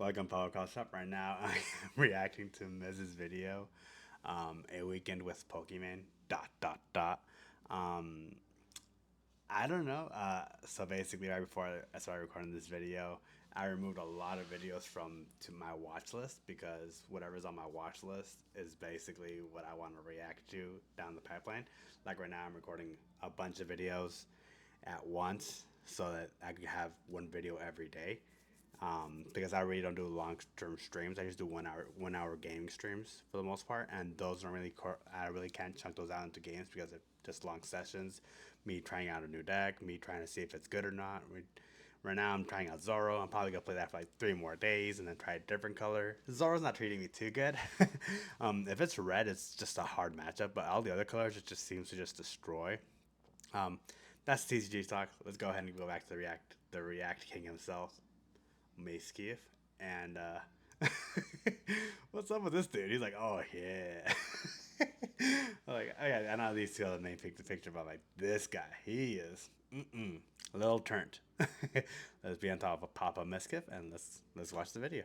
Welcome, Podcast Shop. Right now, I'm reacting to Miz's video, A Weekend with Pokimane, dot, dot, dot. Um, I don't know. So basically, right before I started recording this video, I removed a lot of videos from to my watch list because whatever's on my watch list is basically what I want to react to down the pipeline. Like right now, I'm recording a bunch of videos at once so that I can have one video every day. Because I really don't do long-term streams. I just do 1 hour gaming streams for the most part, and those don't really. I really can't chunk those out into games because they're just long sessions. Me trying out a new deck, me trying to see if it's good or not. Right now, I'm trying out Zoro. I'm probably gonna play that for like 3 more days and then try a different color. Zoro's not treating me too good. If it's red, it's just a hard matchup, but all the other colors, it just seems to just destroy. Um, that's TCG talk. Let's go ahead and go back to the React King himself. Mace and what's up with this dude? He's like, oh yeah. Like, okay, I know these two other names picked the picture, but like this guy, he is a little turned. Let's be on top of Papa Miskiff and let's watch the video.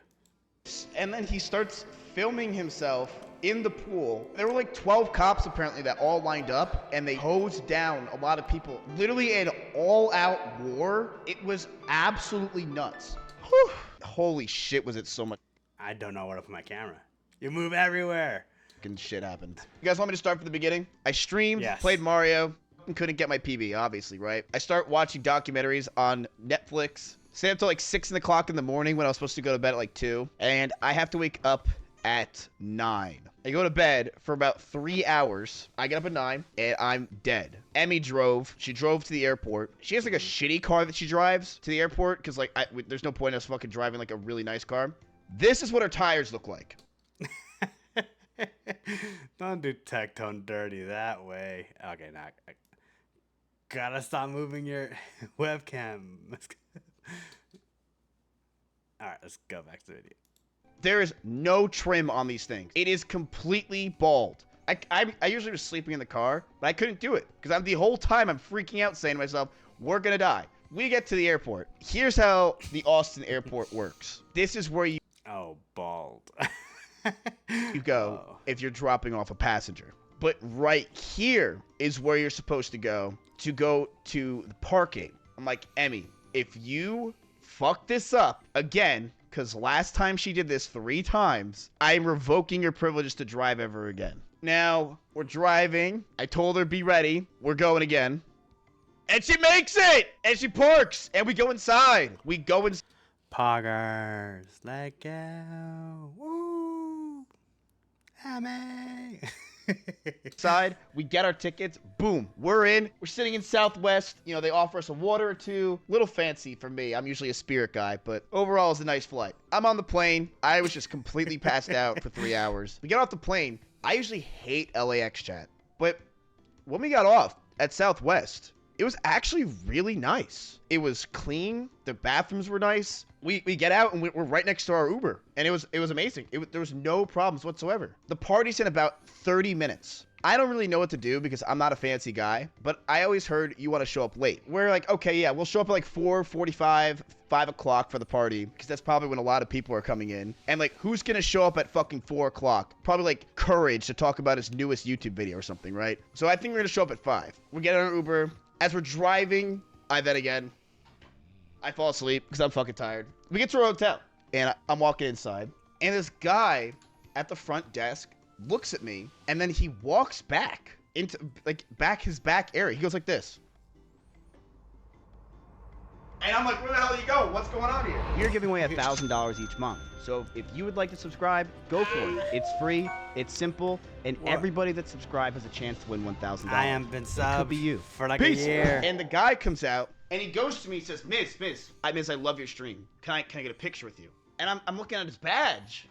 And then he starts filming himself in the pool. There were like 12 cops apparently that all lined up, and they hosed down a lot of people. Literally an all-out war. It was absolutely nuts. Whew. Holy shit, was it so much. I don't know where to put my camera. You move everywhere. Fucking shit happened. You guys want me to start from the beginning? I streamed, yes. Played Mario, and couldn't get my PB, obviously, right? I start watching documentaries on Netflix. Stay up till like 6 o'clock in the morning when I was supposed to go to bed at like 2. And I have to wake up at 9. I go to bed for about 3 hours. I get up at 9 and I'm dead. Emmy drove. She drove to the airport. She has like a shitty car that she drives to the airport because like there's no point in us fucking driving like a really nice car. This is what her tires look like. Don't do Tectone dirty that way. Okay, now I gotta stop moving your webcam. Alright, let's go back to the video. There is no trim on these things. It is completely bald. I usually was sleeping in the car, but I couldn't do it because the whole time I'm freaking out saying to myself, we're gonna die. We get to the airport. Here's how the Austin airport works. This is where you bald. you go if you're dropping off a passenger. But right here is where you're supposed to go to the parking. I'm like, Emmy, if you fuck this up again, because last time she did this 3 times, I'm revoking your privileges to drive ever again. Now, we're driving. I told her, be ready. We're going again. And she makes it! And she parks! And we go inside. Poggers, let go. Woo! Hammy! Inside, we get our tickets, boom, we're in. We're sitting in Southwest. You know, they offer us a water or two. Little fancy for me. I'm usually a Spirit guy, but overall it's a nice flight. I'm on the plane. I was just completely passed out for 3 hours. We get off the plane. I usually hate LAX chat, but when we got off at Southwest, it was actually really nice. It was clean. The bathrooms were nice. We get out and we're right next to our Uber, and it was amazing. There was no problems whatsoever. The party's in about 30 minutes. I don't really know what to do because I'm not a fancy guy, but I always heard you want to show up late. We're like, okay, yeah, we'll show up at like 4:45, 5 o'clock for the party because that's probably when a lot of people are coming in. And like, who's gonna show up at fucking 4 o'clock? Probably like Courage to talk about his newest YouTube video or something, right? So I think we're gonna show up at 5. We get on our Uber. As we're driving, I fall asleep because I'm fucking tired. We get to our hotel, and I'm walking inside, and this guy at the front desk looks at me, and then he walks back into his back area. He goes like this. And I'm like, where the hell are you going? What's going on here? We're giving away $1,000 each month. So if you would like to subscribe, go for it. It's free, it's simple, and everybody that subscribes has a chance to win $1,000. I am been subbed could be you. For like Peace. a year. And the guy comes out, and he goes to me and says, Miss, I love your stream. Can I get a picture with you? And I'm looking at his badge.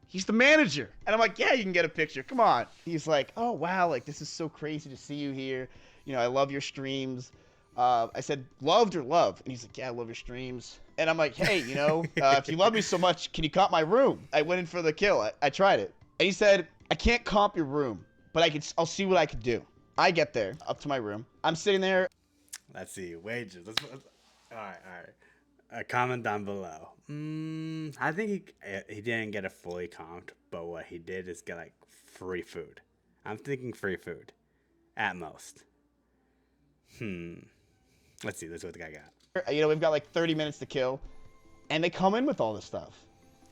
He's the manager. And I'm like, yeah, you can get a picture. Come on. He's like, oh, wow, like, this is so crazy to see you here. You know, I love your streams. I said, loved or love? And he's like, yeah, I love your streams. And I'm like, hey, you know, if you love me so much, can you comp my room? I went in for the kill. I tried it. And he said, I can't comp your room, but I'll see what I can do. I get there, up to my room. I'm sitting there. Let's see, wages. All right. A comment down below. I think he didn't get it fully comped, but what he did is get like free food. I'm thinking free food at most. Let's see. Let's see what the guy got. You know, we've got like 30 minutes to kill, and they come in with all this stuff.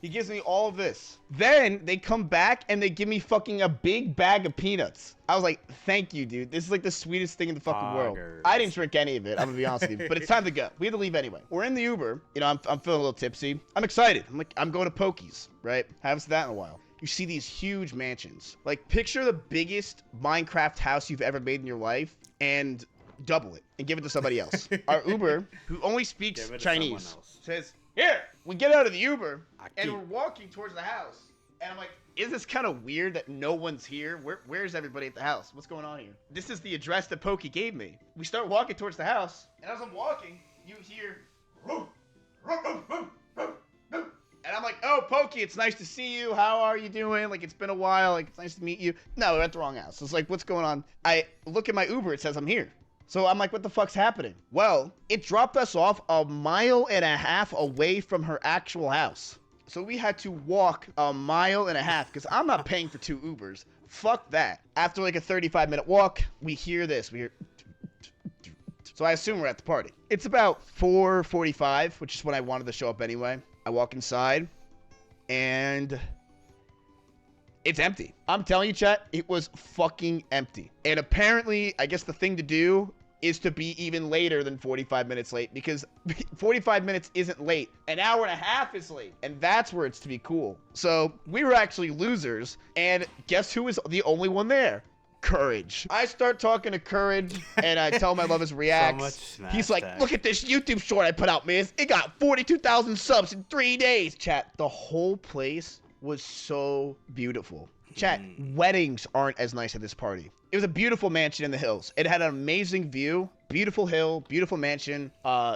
He gives me all of this. Then they come back and they give me fucking a big bag of peanuts. I was like, thank you, dude. This is like the sweetest thing in the fucking world. I didn't drink any of it, I'm gonna be honest with you. But it's time to go. We have to leave anyway. We're in the Uber. You know, I'm feeling a little tipsy. I'm excited. I'm going to Pokies, right? Haven't seen that in a while. You see these huge mansions. Like, picture the biggest Minecraft house you've ever made in your life and double it and give it to somebody else. Our Uber, who only speaks Chinese, says, here, we get out of the Uber, and we're walking towards the house. And I'm like, is this kind of weird that no one's here? Where's everybody at the house? What's going on here? This is the address that Pokey gave me. We start walking towards the house, and as I'm walking, you hear, and I'm like, oh, Pokey, it's nice to see you. How are you doing? Like, it's been a while. Like, it's nice to meet you. No, we're at the wrong house. It's like, what's going on? I look at my Uber. It says I'm here. So I'm like, what the fuck's happening? Well, it dropped us off 1.5 miles away from her actual house. So we had to walk 1.5 miles because I'm not paying for 2 Ubers. Fuck that. After like a 35-minute walk, we hear this. We hear... So I assume we're at the party. It's about 4:45, which is when I wanted to show up anyway. I walk inside, and it's empty. I'm telling you, chat, it was fucking empty. And apparently, I guess the thing to do is to be even later than 45 minutes late, because 45 minutes isn't late. 1.5 hours is late, and that's where it's to be cool. So we were actually losers, and guess who was the only one there? Courage. I start talking to Courage, and I tell him I love his reacts. He's like, look at this YouTube short I put out, man. It got 42,000 subs in 3 days. Chat, the whole place was so beautiful. Chat, weddings aren't as nice at this party. It was a beautiful mansion in the hills. It had an amazing view, beautiful hill, beautiful mansion,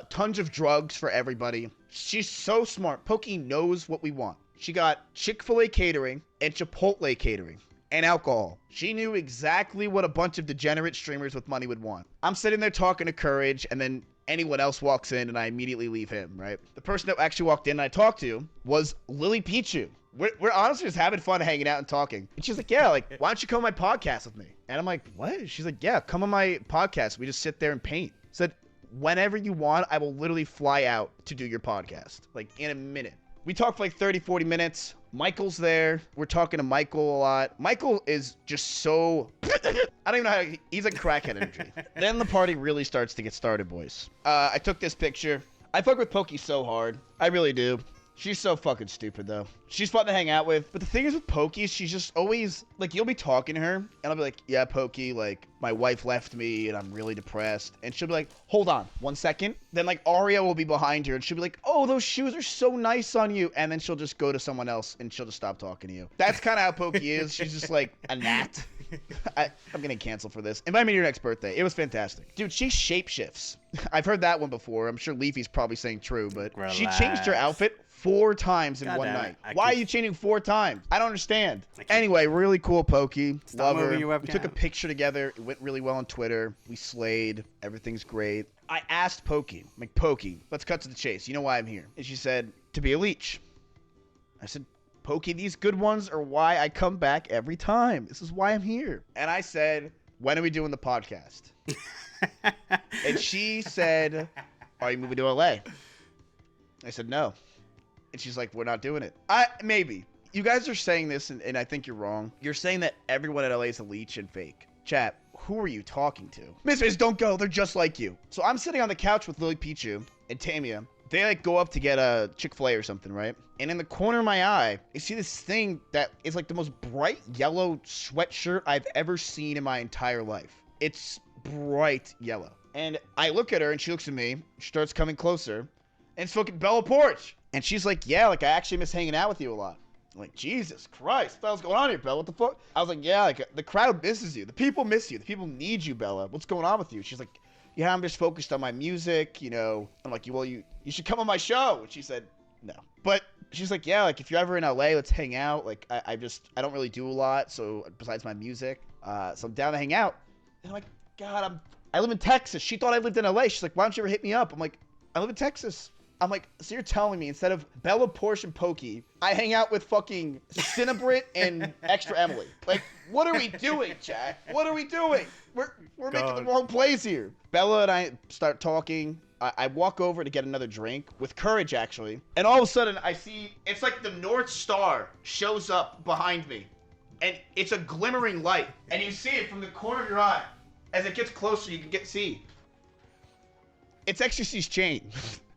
tons of drugs for everybody. She's so smart. Pokey knows what we want. She got Chick-fil-A catering and Chipotle catering and alcohol. She knew exactly what a bunch of degenerate streamers with money would want. I'm sitting there talking to Courage, and then anyone else walks in, and I immediately leave him, right? The person that actually walked in and I talked to was Lily Pichu. We're honestly just having fun hanging out and talking. And she's like, yeah, like, why don't you come on my podcast with me? And I'm like, what? She's like, yeah, come on my podcast. We just sit there and paint. Said, whenever you want, I will literally fly out to do your podcast. Like, in a minute. We talked for like 30, 40 minutes. Michael's there. We're talking to Michael a lot. Michael is just so... I don't even know how... He's like crackhead energy. Then the party really starts to get started, boys. I took this picture. I fuck with Pokey so hard. I really do. She's so fucking stupid, though. She's fun to hang out with. But the thing is with Pokey, she's just always... Like, you'll be talking to her, and I'll be like, yeah, Pokey, like, my wife left me, and I'm really depressed. And she'll be like, hold on, 1 second. Then, like, Aria will be behind her, and she'll be like, oh, those shoes are so nice on you. And then she'll just go to someone else, and she'll just stop talking to you. That's kind of how Pokey is. She's just, like, a gnat. I'm getting canceled for this. Invite me to your next birthday. It was fantastic. Dude, she shapeshifts. I've heard that one before. I'm sure Leafy's probably saying true, but she changed her outfit 4 times in one night. Why are you changing 4 times? I don't understand. Anyway, really cool Pokey. Love her. We took a picture together. It went really well on Twitter. We slayed. Everything's great. I asked Pokey, I'm like, Pokey, let's cut to the chase. You know why I'm here? And she said, to be a leech. I said, Pokey, these good ones are why I come back every time. This is why I'm here. And I said, when are we doing the podcast? And she said, are you moving to LA? I said, no. And she's like, we're not doing it. Maybe. You guys are saying this, and I think you're wrong. You're saying that everyone at LA is a leech and fake. Chat, who are you talking to? Misfits, don't go. They're just like you. So I'm sitting on the couch with Lily Pichu and Tamia. They, like, go up to get a Chick-fil-A or something, right? And in the corner of my eye, I see this thing that is, like, the most bright yellow sweatshirt I've ever seen in my entire life. It's bright yellow. And I look at her, and she looks at me. She starts coming closer. And it's fucking Bella Porch. And she's like, yeah, like, I actually miss hanging out with you a lot. I'm like, Jesus Christ, what the hell's going on here, Bella? What the fuck? I was like, yeah, like, the crowd misses you. The people miss you. The people need you, Bella. What's going on with you? She's like, yeah, I'm just focused on my music, you know. I'm like, well, you should come on my show. And she said, no. But she's like, yeah, like, if you're ever in LA, let's hang out. Like, I don't really do a lot, so, besides my music. So I'm down to hang out. And I'm like, God, I live in Texas. She thought I lived in LA. She's like, why don't you ever hit me up? I'm like, I live in Texas. I'm like, so you're telling me instead of Bella, Porsche, and Pokey, I hang out with fucking Cinnabrit and Extra Emily? Like, what are we doing, chat? What are we doing? We're making the Go. wrong plays here. Bella and I start talking. I walk over to get another drink with courage, actually. And all of a sudden, I see it's like the North Star shows up behind me. And it's a glimmering light. And you see it from the corner of your eye. As it gets closer, you can see. It's XQC's chain.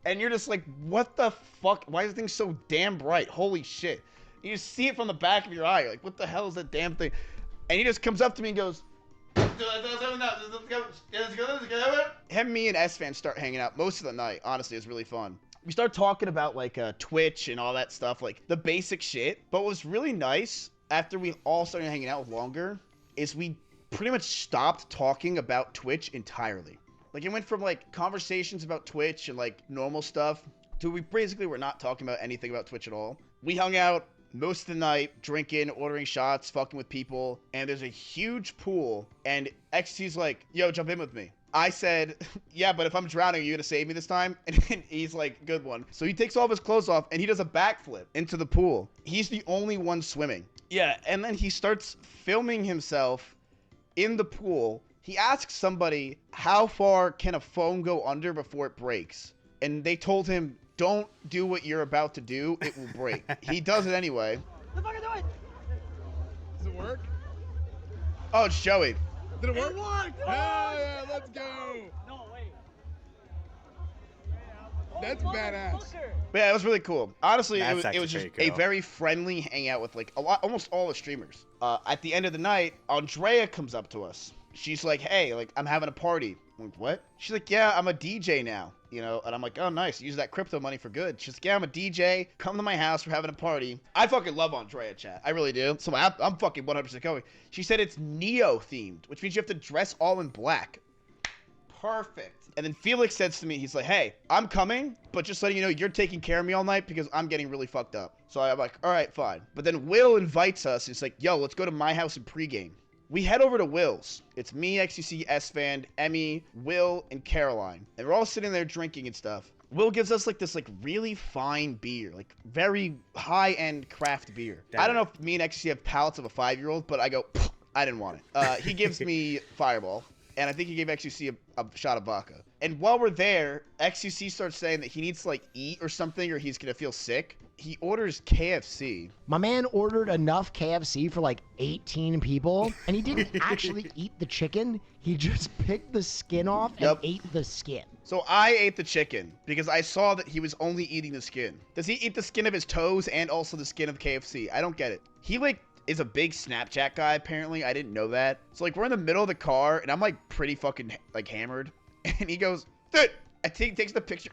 And you're just like, what the fuck? Why is the thing so damn bright? Holy shit. You just see it from the back of your eye. You're like, what the hell is that damn thing? And he just comes up to me and goes, him, me, and S-Fan start hanging out most of the night. Honestly, it's really fun. We start talking about like Twitch and all that stuff, like the basic shit. But what was really nice after we all started hanging out longer is we pretty much stopped talking about Twitch entirely. Like it went from like conversations about Twitch and like normal stuff to we basically were not talking about anything about Twitch at all. We hung out most of the night, drinking, ordering shots, fucking with people, and there's a huge pool, and XT's like, yo, jump in with me. I said, yeah, but if I'm drowning, are you gonna save me this time? And he's like, good one. So he takes all of his clothes off, and he does a backflip into the pool. He's the only one swimming. Yeah, and then he starts filming himself in the pool. He asks somebody, how far can a foam go under before it breaks? And they told him, don't do what you're about to do. It will break. He does it anyway. The fuck do it? Does it work? Oh, it's Joey. Did it work? It worked! Hell yeah, let's go. No, wait. That's Oh, badass. motherfucker. But yeah, it was really cool. Honestly, That's it was actually just pretty a cool. very friendly hangout with like almost all the streamers. At the end of the night, Andrea comes up to us. She's like, hey, like, I'm having a party. I'm like, what? She's like, yeah, I'm a DJ now, you know? And I'm like, oh, nice. Use that crypto money for good. She's like, yeah, I'm a DJ. Come to my house. We're having a party. I fucking love Andrea, chat. I really do. So I'm fucking 100% going. She said it's Neo themed, which means you have to dress all in black. Perfect. And then Felix says to me, he's like, hey, I'm coming, but just letting you know, you're taking care of me all night because I'm getting really fucked up. So I'm like, all right, fine. But then Will invites us. He's like, yo, let's go to my house and pregame. We head over to Will's. It's me, XUC, S-Fan, Emmy, Will, and Caroline. And we're all sitting there drinking and stuff. Will gives us like this like really fine beer, like very high-end craft beer. Damn I don't know it. if me and XUC have palates of a 5-year-old, but I go, I didn't want it. He gives me Fireball. And I think he gave XUC a shot of vodka. And while we're there, XUC starts saying that he needs to like eat or something or he's gonna feel sick. He orders KFC. My man ordered enough KFC for like 18 people, and he didn't actually eat the chicken. He just picked the skin off and Yep. ate the skin. So I ate the chicken because I saw that he was only eating the skin. Does he eat the skin of his toes and also the skin of KFC? I don't get it. He like is a big Snapchat guy apparently. I didn't know that. So like we're in the middle of the car and I'm like pretty fucking like hammered. And he goes, dude, I think he takes the picture.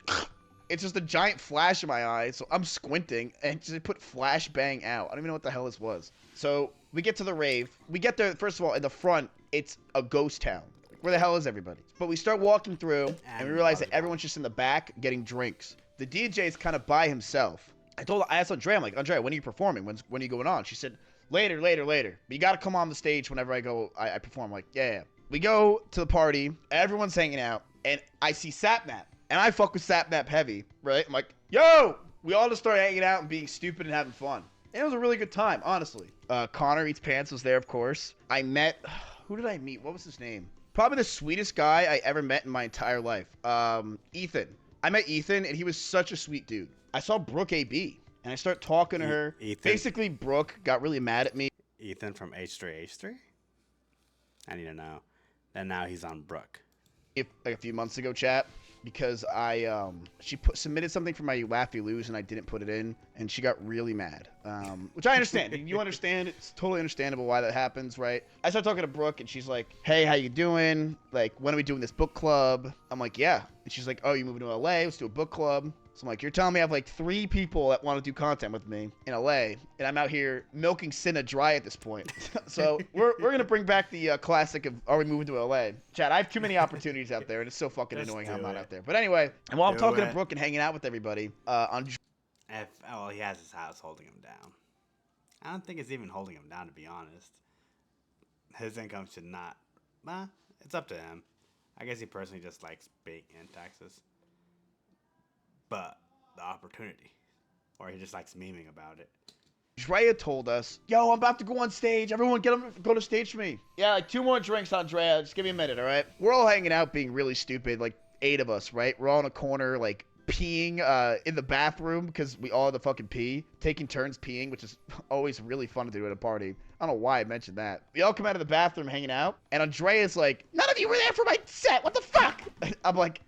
It's just a giant flash in my eye. So I'm squinting and just put flashbang out. I don't even know what the hell this was. So we get to the rave. We get there, first of all, in the front, it's a ghost town. Where the hell is everybody? But we start walking through and we realize that everyone's just in the back getting drinks. The DJ is kind of by himself. I asked Andrea, I'm like, Andrea, when are you performing? When are you going on? She said, later. But you got to come on the stage whenever I perform. I'm like, yeah. We go to the party. Everyone's hanging out. And I see Sapnap. And I fuck with Sapnap heavy, right? I'm like, yo! We all just started hanging out and being stupid and having fun. And it was a really good time, honestly. Connor Eats Pants was there, of course. I met... Who did I meet? What was his name? Probably the sweetest guy I ever met in my entire life. Ethan. I met Ethan, and he was such a sweet dude. I saw Brooke AB, and I start talking to her. Ethan? Basically, Brooke got really mad at me. Ethan from H3H3? I need to know. And now he's on Brook. Like a few months ago, chat, because she submitted something for my Laffy Lose and I didn't put it in, and she got really mad. Which I understand. You understand? It's totally understandable why that happens, right? I started talking to Brooke and she's like, "Hey, how you doing? Like, when are we doing this book club?" I'm like, "Yeah." And she's like, "Oh, you moving to LA? Let's do a book club." So I'm like, you're telling me I have like 3 people that want to do content with me in LA, and I'm out here milking Cinna dry at this point. So we're gonna bring back the classic of Are We Moving to LA? Chad, I have too many opportunities out there, and it's so fucking Just annoying do how I'm not it. out there. But anyway, and while I'm Do talking to it. Brooke and hanging out with everybody, Well, he has his house holding him down. I don't think it's even holding him down, to be honest. His income should not. It's up to him. I guess he personally just likes being in Texas. But the opportunity, or he just likes memeing about it. Drea told us, yo, I'm about to go on stage. Everyone go to stage for me. Yeah, like 2 more drinks on Drea. Just give me a minute, all right? We're all hanging out being really stupid, like 8 of us, right? We're all in a corner, like peeing in the bathroom because we all had to fucking pee. Taking turns peeing, which is always really fun to do at a party. I don't know why I mentioned that. We all come out of the bathroom hanging out, and Andrea's like, none of you were there for my set. What the fuck? I'm like,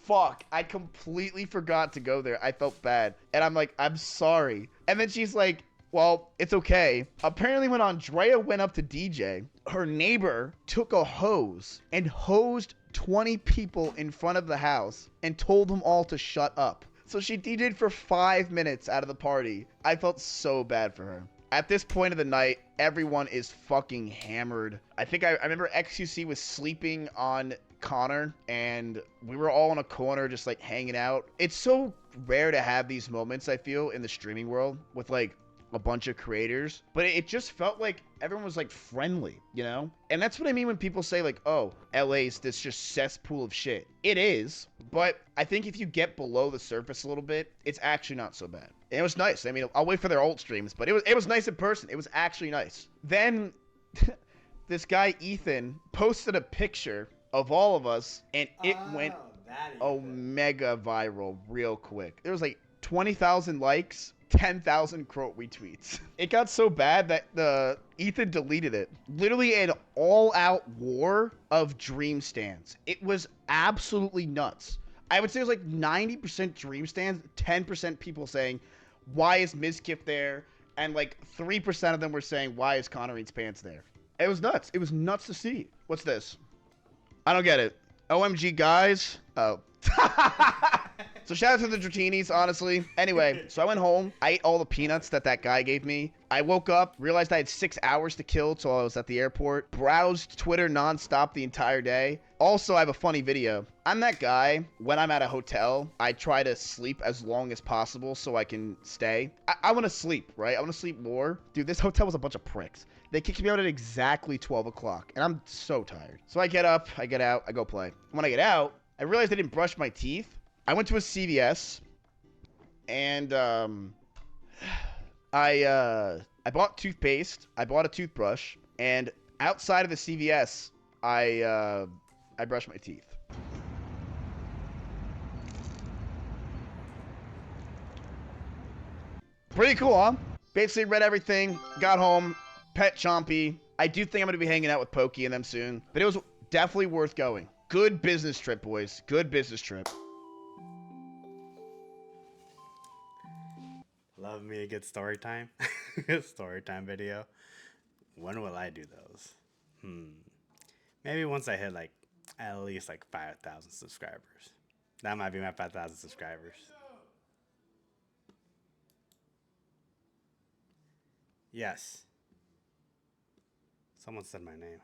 fuck, I completely forgot to go there. I felt bad. And I'm like, I'm sorry. And then she's like, well, it's okay. Apparently when Andrea went up to DJ, her neighbor took a hose and hosed 20 people in front of the house and told them all to shut up. So she DJ'd for 5 minutes out of the party. I felt so bad for her. At this point of the night, everyone is fucking hammered. I think I remember XQC was sleeping on Connor, and we were all in a corner just like hanging out. It's so rare to have these moments, I feel, in the streaming world with like a bunch of creators, but it just felt like everyone was like friendly, you know? And that's what I mean when people say like, oh, LA's this just cesspool of shit. It is, but I think if you get below the surface a little bit, it's actually not so bad. And it was nice. I mean, I'll wait for their old streams, but it was nice in person. It was actually nice. Then this guy Ethan posted a picture of all of us, and it went mega viral real quick. There was like 20,000 likes, 10,000 quote retweets. It got so bad that Ethan deleted it. Literally an all-out war of dream stands. It was absolutely nuts. I would say it was like 90% dream stands, 10% people saying, why is Mizkif there? And like 3% of them were saying, why is Connor Eats Pants there? It was nuts. It was nuts to see. What's this? I don't get it. OMG guys. Oh. So shout out to the Dratinis, honestly. Anyway, so I went home. I ate all the peanuts that guy gave me. I woke up, realized I had 6 hours to kill till I was at the airport. Browsed Twitter nonstop the entire day. Also, I have a funny video. I'm that guy, when I'm at a hotel, I try to sleep as long as possible so I can stay. I want to sleep, right? I want to sleep more. Dude, this hotel was a bunch of pricks. They kicked me out at exactly 12 o'clock, and I'm so tired. So I get up, I get out, I go play. When I get out, I realized I didn't brush my teeth. I went to a CVS, and I bought toothpaste, I bought a toothbrush, and outside of the CVS, I brushed my teeth. Pretty cool, huh? Basically read everything, got home, pet Chompy. I do think I'm going to be hanging out with Pokey and them soon, but it was definitely worth going. Good business trip, boys. Good business trip. Love me a good story time. Story time video. When will I do those? Maybe once I hit like at least like 5,000 subscribers. That might be my 5,000 subscribers. Yes. Someone said my name.